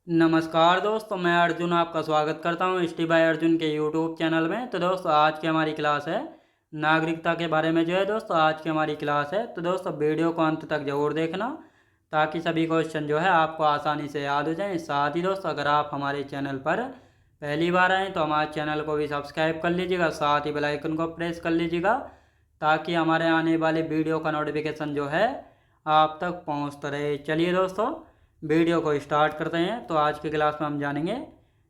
नमस्कार दोस्तों, मैं अर्जुन आपका स्वागत करता हूँ स्टी बाय अर्जुन के यूट्यूब चैनल में। तो दोस्तों आज की हमारी क्लास है नागरिकता के बारे में। दोस्तों आज की हमारी क्लास है, तो दोस्तों वीडियो को अंत तक ज़रूर देखना ताकि सभी क्वेश्चन जो है आपको आसानी से याद हो जाएं। साथ ही दोस्तों अगर आप हमारे चैनल पर पहली बार आएँ तो हमारे चैनल को भी सब्सक्राइब कर लीजिएगा, साथ ही बेल आइकन को प्रेस कर लीजिएगा ताकि हमारे आने वाले वीडियो का नोटिफिकेशन जो है आप तक पहुँचता रहे। चलिए दोस्तों वीडियो को स्टार्ट करते हैं। तो आज की क्लास में हम जानेंगे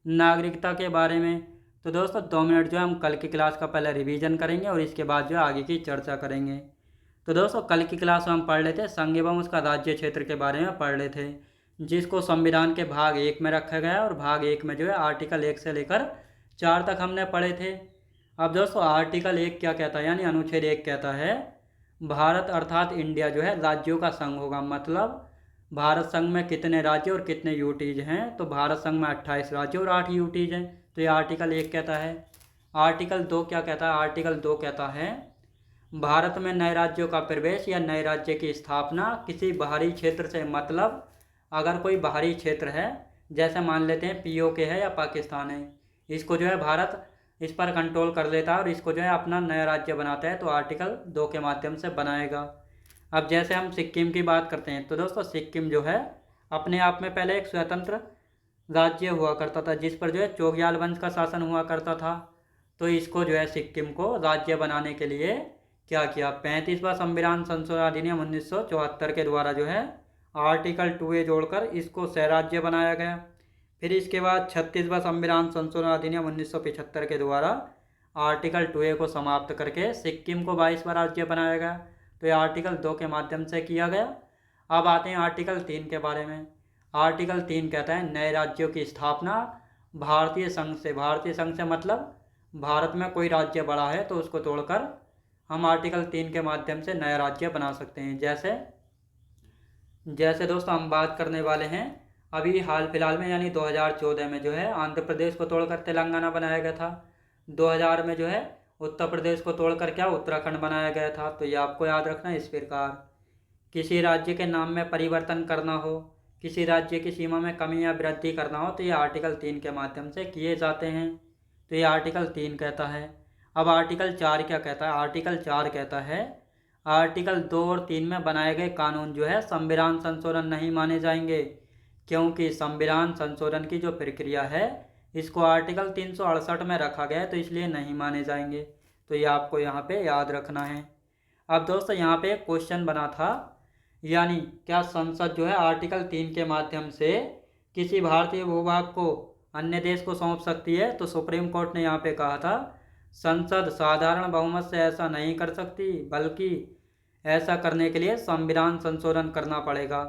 नागरिकता के बारे में। तो दोस्तों 2 मिनट जो है हम कल की क्लास का पहले रिवीजन करेंगे और इसके बाद जो है आगे की चर्चा करेंगे। तो दोस्तों कल की क्लास में हम पढ़ रहे थे संघ एवं उसका राज्य क्षेत्र के बारे में पढ़ रहे थे, जिसको संविधान के भाग 1 में रखा गया है और भाग 1 में जो है आर्टिकल 1 से लेकर 4 तक हमने पढ़े थे। अब दोस्तों आर्टिकल 1 क्या कहता है, यानी अनुच्छेद 1 कहता है भारत अर्थात इंडिया जो है राज्यों का संघ होगा। मतलब भारत संघ में कितने राज्य और कितने यूटीज हैं, तो भारत संघ में 28 राज्य और 8 यूटीज हैं। तो ये आर्टिकल 1 कहता है। आर्टिकल 2 क्या कहता है, आर्टिकल 2 कहता है भारत में नए राज्यों का प्रवेश या नए राज्य की स्थापना किसी बाहरी क्षेत्र से। मतलब अगर कोई बाहरी क्षेत्र है, जैसे मान लेते हैं पीओके है या पाकिस्तान है, इसको जो है भारत इस पर कंट्रोल कर लेता है और इसको जो है अपना नया राज्य बनाता है, तो आर्टिकल 2 के माध्यम से बनाएगा। अब जैसे हम सिक्किम की बात करते हैं, तो दोस्तों सिक्किम जो है अपने आप में पहले एक स्वतंत्र राज्य हुआ करता था, जिस पर जो है चोग्याल वंश का शासन हुआ करता था। तो इसको जो है सिक्किम को राज्य बनाने के लिए क्या किया, 35वां संविधान संशोधन अधिनियम 1974 के द्वारा जो है आर्टिकल 2A जोड़कर इसको सह राज्य बनाया गया। फिर इसके बाद 36वां संविधान संशोधन अधिनियम 1975 के द्वारा आर्टिकल 2A को समाप्त करके सिक्किम को 22वां राज्य बनाया गया। तो ये आर्टिकल 2 के माध्यम से किया गया। अब आते हैं आर्टिकल 3 के बारे में। आर्टिकल 3 कहता है नए राज्यों की स्थापना भारतीय संघ से। भारतीय संघ से मतलब भारत में कोई राज्य बड़ा है तो उसको तोड़कर हम आर्टिकल 3 के माध्यम से नया राज्य बना सकते हैं। जैसे जैसे दोस्तों हम बात करने वाले हैं अभी हाल फिलहाल में, यानी 2014 में जो है आंध्र प्रदेश को तोड़कर तेलंगाना बनाया गया था। 2000 में जो है उत्तर प्रदेश को तोड़कर क्या उत्तराखंड बनाया गया था। तो ये आपको याद रखना है। इस प्रकार किसी राज्य के नाम में परिवर्तन करना हो, किसी राज्य की सीमा में कमी या वृद्धि करना हो, तो ये आर्टिकल 3 के माध्यम से किए जाते हैं। तो ये आर्टिकल 3 कहता है। अब आर्टिकल 4 क्या कहता है, आर्टिकल 4 कहता है आर्टिकल 2 और 3 में बनाए गए कानून जो है संविधान संशोधन नहीं माने जाएंगे, क्योंकि संविधान संशोधन की जो प्रक्रिया है इसको आर्टिकल 368 में रखा गया है, तो इसलिए नहीं माने जाएंगे। तो ये आपको यहाँ पे याद रखना है। अब दोस्तों यहाँ पे एक क्वेश्चन बना था, यानी क्या संसद जो है आर्टिकल 3 के माध्यम से किसी भारतीय भूभाग को अन्य देश को सौंप सकती है। तो सुप्रीम कोर्ट ने यहाँ पे कहा था संसद साधारण बहुमत से ऐसा नहीं कर सकती, बल्कि ऐसा करने के लिए संविधान संशोधन करना पड़ेगा,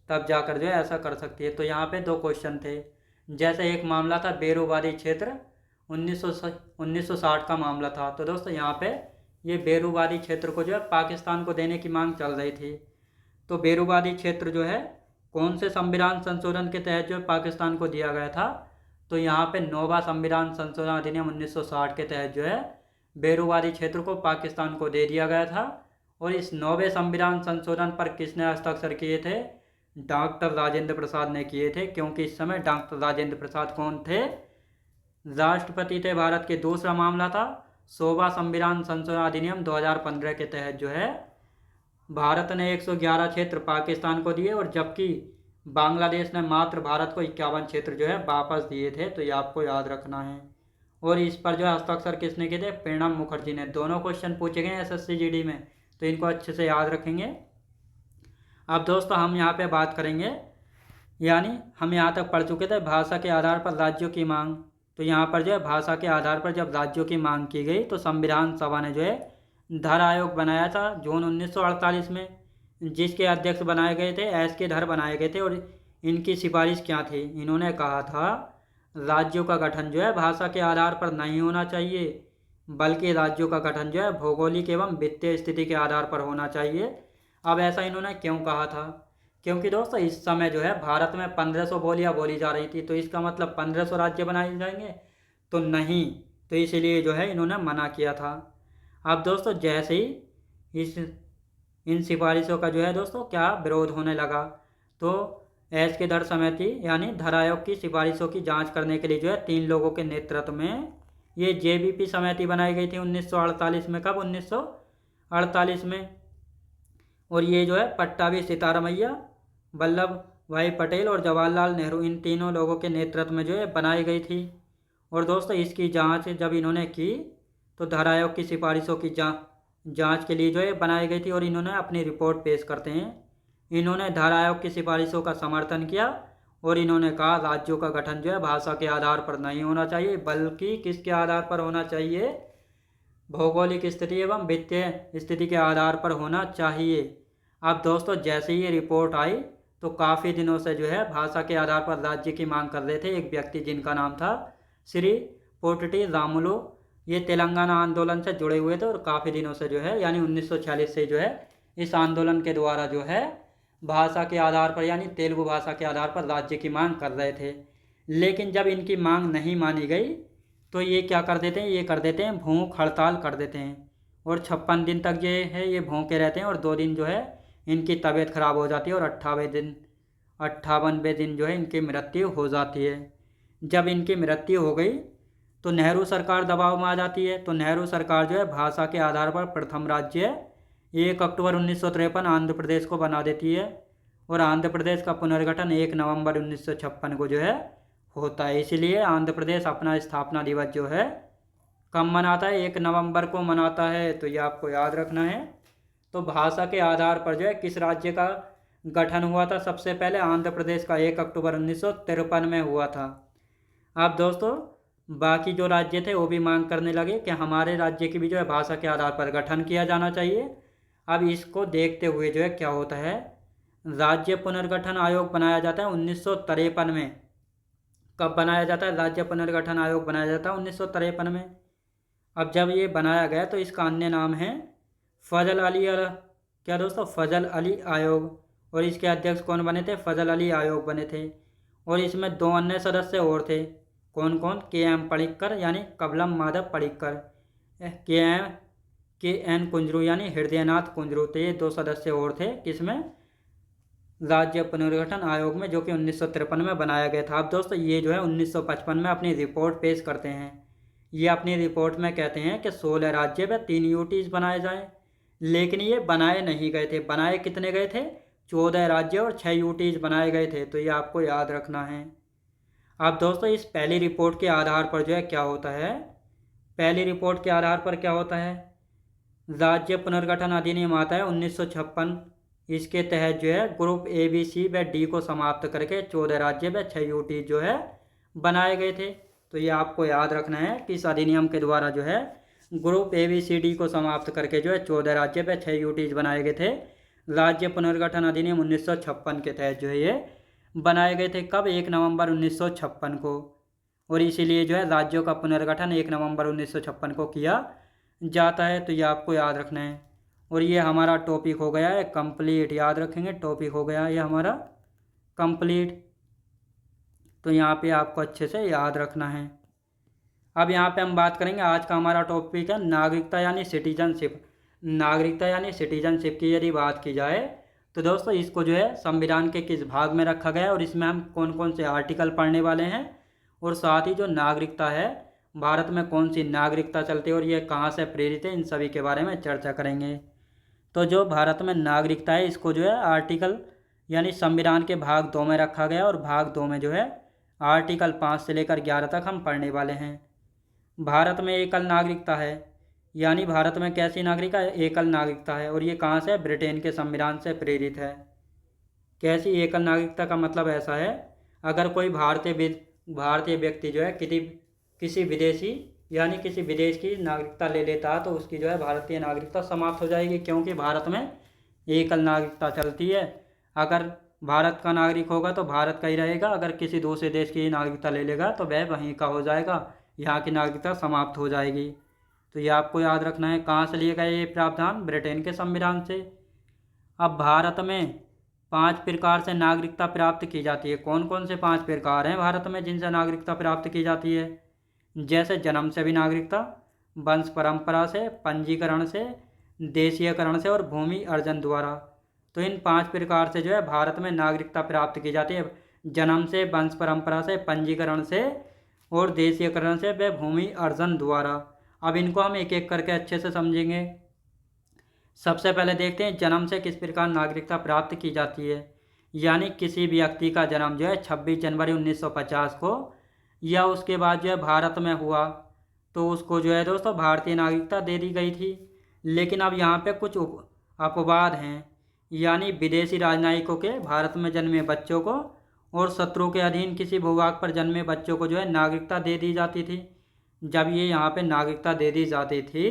तब जाकर जो है ऐसा कर सकती है। तो यहाँ पे 2 क्वेश्चन थे। जैसे एक मामला था बेरूबादी क्षेत्र, 1960 का मामला था। तो दोस्तों यहाँ पे ये बेरूबादी क्षेत्र को जो है पाकिस्तान को देने की मांग चल रही थी। तो बेरूबादी क्षेत्र जो है कौन से संविधान संशोधन के तहत जो है पाकिस्तान को दिया गया था, तो यहाँ पे 9वां संविधान संशोधन अधिनियम 1960 के तहत जो है बेरूबादी क्षेत्र को पाकिस्तान को दे दिया गया था। और इस 9वें संविधान संशोधन पर किसने हस्ताक्षर किए थे, डॉक्टर राजेंद्र प्रसाद ने किए थे, क्योंकि इस समय डॉक्टर राजेंद्र प्रसाद कौन थे, राष्ट्रपति थे भारत के। दूसरा मामला था 100वां संविधान संशोधन अधिनियम 2015 के तहत जो है भारत ने 111 क्षेत्र पाकिस्तान को दिए, और जबकि बांग्लादेश ने मात्र भारत को 51 क्षेत्र जो है वापस दिए थे। तो ये आपको याद रखना है। और इस पर जो है हस्ताक्षर किसने किए थे, प्रणब मुखर्जी ने। दोनों क्वेश्चन पूछे गए एसएससी जीडी में, तो इनको अच्छे से याद रखेंगे। अब दोस्तों हम यहाँ पे बात करेंगे, यानी हम यहाँ तक पढ़ चुके थे भाषा के आधार पर राज्यों की मांग। तो यहाँ पर जो है भाषा के आधार पर जब राज्यों की मांग की गई तो संविधान सभा ने जो है धर आयोग बनाया था जून 1948 में, जिसके अध्यक्ष बनाए गए थे के धर बनाए गए थे। और इनकी सिफारिश क्या थी, इन्होंने कहा था राज्यों का गठन जो है भाषा के आधार पर नहीं होना चाहिए, बल्कि राज्यों का गठन जो है भौगोलिक एवं वित्तीय स्थिति के आधार पर होना चाहिए। अब ऐसा इन्होंने क्यों कहा था, क्योंकि दोस्तों इस समय जो है भारत में 1500 बोलियाँ बोली जा रही थी, तो इसका मतलब 1500 राज्य बनाए जाएंगे, तो नहीं। तो इसलिए जो है इन्होंने मना किया था। अब दोस्तों जैसे ही इन सिफारिशों का जो है दोस्तों क्या विरोध होने लगा, तो एस के धर समिति यानी धर आयोग की सिफारिशों की जांच करने के लिए जो है 3 लोगों के नेतृत्व में ये जेबीपी समिति बनाई गई थी 1948 में। कब? 1948 में। और ये जो है पट्टाभी सितारमैया, वल्लभ भाई पटेल और जवाहरलाल नेहरू, इन तीनों लोगों के नेतृत्व में जो है बनाई गई थी। और दोस्तों इसकी जांच जब इन्होंने की तो धर आयोग की सिफारिशों की जांच के लिए जो है बनाई गई थी और इन्होंने अपनी रिपोर्ट पेश करते हैं। इन्होंने धर आयोग की सिफारिशों का समर्थन किया और इन्होंने कहा राज्यों का गठन जो है भाषा के आधार पर नहीं होना चाहिए, बल्कि किसके आधार पर होना चाहिए? भौगोलिक स्थिति एवं वित्तीय स्थिति के आधार पर होना चाहिए। अब दोस्तों जैसे ही ये रिपोर्ट आई तो काफ़ी दिनों से जो है भाषा के आधार पर राज्य की मांग कर रहे थे एक व्यक्ति जिनका नाम था श्री पोट्टी रामुलु। ये तेलंगाना आंदोलन से जुड़े हुए थे और काफ़ी दिनों से जो है यानी 1946 से जो है इस आंदोलन के द्वारा जो है भाषा के आधार पर यानी तेलुगु भाषा के आधार पर राज्य की मांग कर रहे थे। लेकिन जब इनकी मांग नहीं मानी गई तो ये क्या कर देते हैं? ये कर देते हैं भूख हड़ताल कर देते हैं और 56 दिन तक ये है ये भूखे रहते हैं और 2 दिन जो है इनकी तबीयत खराब हो जाती है और 58वें दिन जो है इनकी मृत्यु हो जाती है। जब इनकी मृत्यु हो गई तो नेहरू सरकार दबाव में आ जाती है। तो नेहरू सरकार जो है भाषा के आधार पर प्रथम राज्य 1 अक्टूबर 1953 आंध्र प्रदेश को बना देती है और आंध्र प्रदेश का पुनर्गठन 1 नवंबर 1956 को जो है होता है। इसीलिए आंध्र प्रदेश अपना स्थापना दिवस जो है कब मनाता है? 1 नवंबर को मनाता है। तो ये आपको याद रखना है। तो भाषा के आधार पर जो है किस राज्य का गठन हुआ था? सबसे पहले आंध्र प्रदेश का 1 अक्टूबर 1953 में हुआ था। अब दोस्तों बाकी जो राज्य थे वो भी मांग करने लगे कि हमारे राज्य की भी जो है भाषा के आधार पर गठन किया जाना चाहिए। अब इसको देखते हुए जो है क्या होता है, राज्य पुनर्गठन आयोग बनाया जाता है 1953 में। कब बनाया जाता है? राज्य पुनर्गठन आयोग बनाया जाता है 1953 में। अब जब ये बनाया गया तो इसका अन्य नाम है फजल अली क्या दोस्तों? फजल अली आयोग। और इसके अध्यक्ष कौन बने थे? फजल अली आयोग बने थे। और इसमें 2 अन्य सदस्य और थे। कौन कौन? के.एम. पडिक्कर यानी कबलम माधव पडिक्कर, के.एन. कुंजरू यानी हृदयनाथ कुंजरू। तो ये 2 सदस्य और थे किसमें? राज्य पुनर्गठन आयोग में, जो कि 1953 में बनाया गया था। अब दोस्तों ये जो है 1955 में अपनी रिपोर्ट पेश करते हैं। ये अपनी रिपोर्ट में कहते हैं कि 16 राज्य में 3 यूटीज बनाए जाएं। लेकिन ये बनाए नहीं गए थे। बनाए कितने गए थे? 14 राज्य और 6 यूटीज बनाए गए थे। तो ये आपको याद रखना है। अब दोस्तों इस पहली रिपोर्ट के आधार पर जो है क्या होता है? पहली रिपोर्ट के आधार पर क्या होता है? राज्य पुनर्गठन अधिनियम आता है 1956। इसके तहत जो है ग्रुप ए, बी, सी व डी को समाप्त करके 14 राज्य व 6 यूटी जो है बनाए गए थे। तो ये आपको याद रखना है कि इस अधिनियम के द्वारा जो है group A, B, C, D को समाप्त करके जो है 14 राज्य व 6 यूटीज बनाए गए थे। राज्य पुनर्गठन अधिनियम 1956 के तहत जो है ये बनाए गए थे। कब? 1 नवंबर 1956 को। और इसीलिए जो है राज्यों का पुनर्गठन 1 नवंबर 1956 को किया जाता है। तो ये आपको याद रखना है। और ये हमारा टॉपिक हो गया है कंप्लीट। याद रखेंगे, टॉपिक हो गया है ये हमारा कंप्लीट। तो यहाँ पे आपको अच्छे से याद रखना है। अब यहाँ पे हम बात करेंगे, आज का हमारा टॉपिक है नागरिकता यानी सिटीजनशिप। नागरिकता यानी सिटीजनशिप की यदि बात की जाए तो दोस्तों इसको जो है संविधान के किस भाग में रखा गया है और इसमें हम कौन कौन से आर्टिकल पढ़ने वाले हैं, और साथ ही जो नागरिकता है भारत में कौन सी नागरिकता चलती है और ये कहाँ से प्रेरित है, इन सभी के बारे में चर्चा करेंगे। तो जो भारत में नागरिकता है इसको जो है आर्टिकल यानी संविधान के भाग 2 में रखा गया और भाग 2 में जो है आर्टिकल 5 से लेकर 11 तक हम पढ़ने वाले हैं। भारत में एकल नागरिकता है, यानी भारत में कैसी नागरिकता है? एकल नागरिकता है। और ये कहाँ से? ब्रिटेन के संविधान से प्रेरित है। कैसी एकल नागरिकता का मतलब ऐसा है, अगर कोई भारतीय व्यक्ति जो है किसी विदेशी यानी किसी विदेश की नागरिकता ले लेता है तो उसकी जो है भारतीय नागरिकता समाप्त हो जाएगी, क्योंकि भारत में एकल नागरिकता चलती है। अगर भारत का नागरिक होगा तो भारत का ही रहेगा, अगर किसी दूसरे देश की नागरिकता ले लेगा तो वह वहीं का हो जाएगा, यहाँ की नागरिकता समाप्त हो जाएगी। तो ये आपको याद रखना है। कहाँ से लिया गया ये प्रावधान? ब्रिटेन के संविधान से। अब भारत में 5 प्रकार से नागरिकता प्राप्त की जाती है। कौन कौन से 5 प्रकार हैं भारत में जिनसे नागरिकता प्राप्त की जाती है? जैसे जन्म से भी नागरिकता, वंश परंपरा से, पंजीकरण से, देशीयकरण से और भूमि अर्जन द्वारा। तो इन 5 प्रकार से जो है भारत में नागरिकता प्राप्त की जाती है। जन्म से, वंश परंपरा से, पंजीकरण से और देशीयकरण से व भूमि अर्जन द्वारा। अब इनको हम एक एक करके अच्छे से समझेंगे। सबसे पहले देखते हैं जन्म से किस प्रकार नागरिकता प्राप्त की जाती है। यानी किसी व्यक्ति का जन्म जो है 26 जनवरी 1950 को या उसके बाद जो है भारत में हुआ तो उसको जो है दोस्तों भारतीय नागरिकता दे दी गई थी। लेकिन अब यहाँ पे कुछ अपवाद हैं। यानी विदेशी राजनयिकों के भारत में जन्मे बच्चों को और शत्रु के अधीन किसी भूभाग पर जन्मे बच्चों को जो है नागरिकता दे दी जाती थी। जब ये यहाँ पे नागरिकता दे दी जाती थी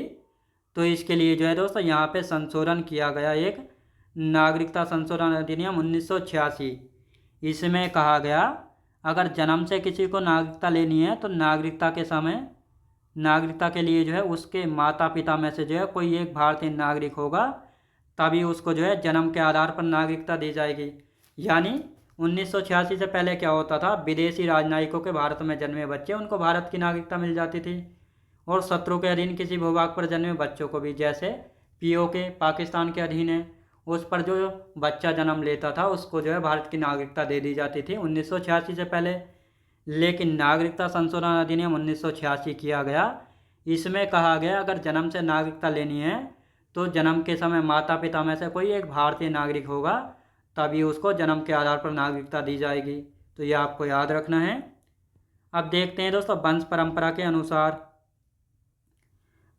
तो इसके लिए जो है दोस्तों यहाँ पे संशोधन किया गया, एक नागरिकता संशोधन अधिनियम 1986। इसमें कहा गया अगर जन्म से किसी को नागरिकता लेनी है तो नागरिकता के लिए जो है उसके माता पिता में से जो है कोई एक भारतीय नागरिक होगा, तभी उसको जो है जन्म के आधार पर नागरिकता दी जाएगी। यानी 1986 से पहले क्या होता था, विदेशी राजनयिकों के भारत में जन्मे बच्चे उनको भारत की नागरिकता मिल जाती थी और शत्रु के अधीन किसी भूभाग पर जन्मे बच्चों को भी, जैसे पीओके पाकिस्तान के अधीन है, उस पर जो बच्चा जन्म लेता था उसको जो है भारत की नागरिकता दे दी जाती थी 1986 से पहले। लेकिन नागरिकता संशोधन अधिनियम 1986 किया गया। इसमें कहा गया अगर जन्म से नागरिकता लेनी है तो जन्म के समय माता पिता में से कोई एक भारतीय नागरिक होगा, तभी उसको जन्म के आधार पर नागरिकता दी जाएगी। तो ये आपको याद रखना है। अब देखते हैं दोस्तों वंश परंपरा के अनुसार।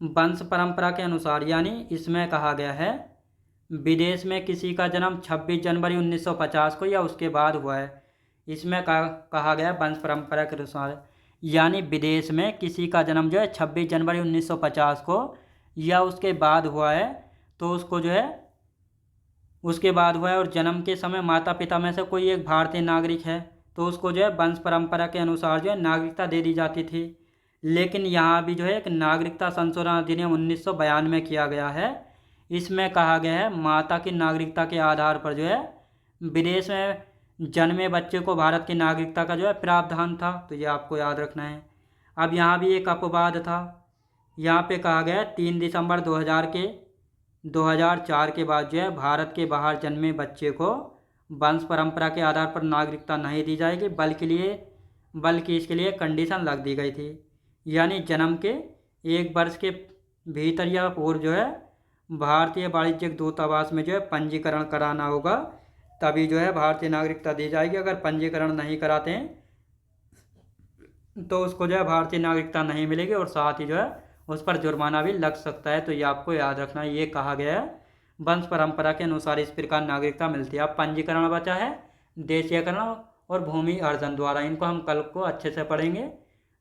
वंश परंपरा के अनुसार यानी इसमें कहा गया है विदेश में किसी का जन्म 26 जनवरी 1950 को या उसके बाद हुआ है। इसमें कहा गया वंश परंपरा के अनुसार, यानी विदेश में किसी का जन्म जो है 26 जनवरी 1950 को या उसके बाद हुआ है तो उसको जो है उसके बाद हुआ है और जन्म के समय माता पिता में से कोई एक भारतीय नागरिक है तो उसको जो है वंश परंपरा के अनुसार जो है नागरिकता दे दी जाती थी। लेकिन यहाँ भी जो है एक नागरिकता संशोधन अधिनियम 1992 किया गया है। इसमें कहा गया है माता की नागरिकता के आधार पर जो है विदेश में जन्मे बच्चे को भारत की नागरिकता का जो है प्रावधान था। तो ये आपको याद रखना है। अब यहाँ भी एक अपवाद था। यहाँ पे कहा गया 3 दिसंबर 2004 के बाद जो है भारत के बाहर जन्मे बच्चे को वंश परंपरा के आधार पर नागरिकता नहीं दी जाएगी, बल्कि इसके लिए कंडीशन लग दी गई थी। यानी जन्म के 1 वर्ष के भीतर या पूर्व जो है भारतीय वाणिज्यिक दूतावास में जो है पंजीकरण कराना होगा, तभी जो है भारतीय नागरिकता दी जाएगी। अगर पंजीकरण नहीं कराते हैं तो उसको जो है भारतीय नागरिकता नहीं मिलेगी और साथ ही जो है उस पर जुर्माना भी लग सकता है। तो ये आपको याद रखना है। ये कहा गया है वंश परंपरा के अनुसार इस प्रकार नागरिकता मिलती है। अब पंजीकरण बचा है, देशीयकरण और भूमि अर्जन द्वारा, इनको हम कल को अच्छे से पढ़ेंगे।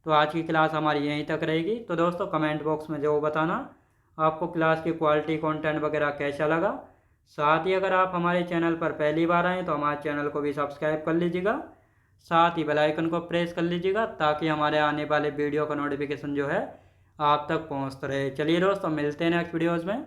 तो आज की क्लास हमारी यहीं तक रहेगी। तो दोस्तों कमेंट बॉक्स में जो बताना आपको क्लास की क्वालिटी कंटेंट वगैरह कैसा लगा। साथ ही अगर आप हमारे चैनल पर पहली बार आएँ तो हमारे चैनल को भी सब्सक्राइब कर लीजिएगा, साथ ही बेल आइकन को प्रेस कर लीजिएगा ताकि हमारे आने वाले वीडियो का नोटिफिकेशन जो है आप तक पहुंचता रहे। चलिए दोस्तों मिलते हैं नेक्स्ट वीडियोज़ में।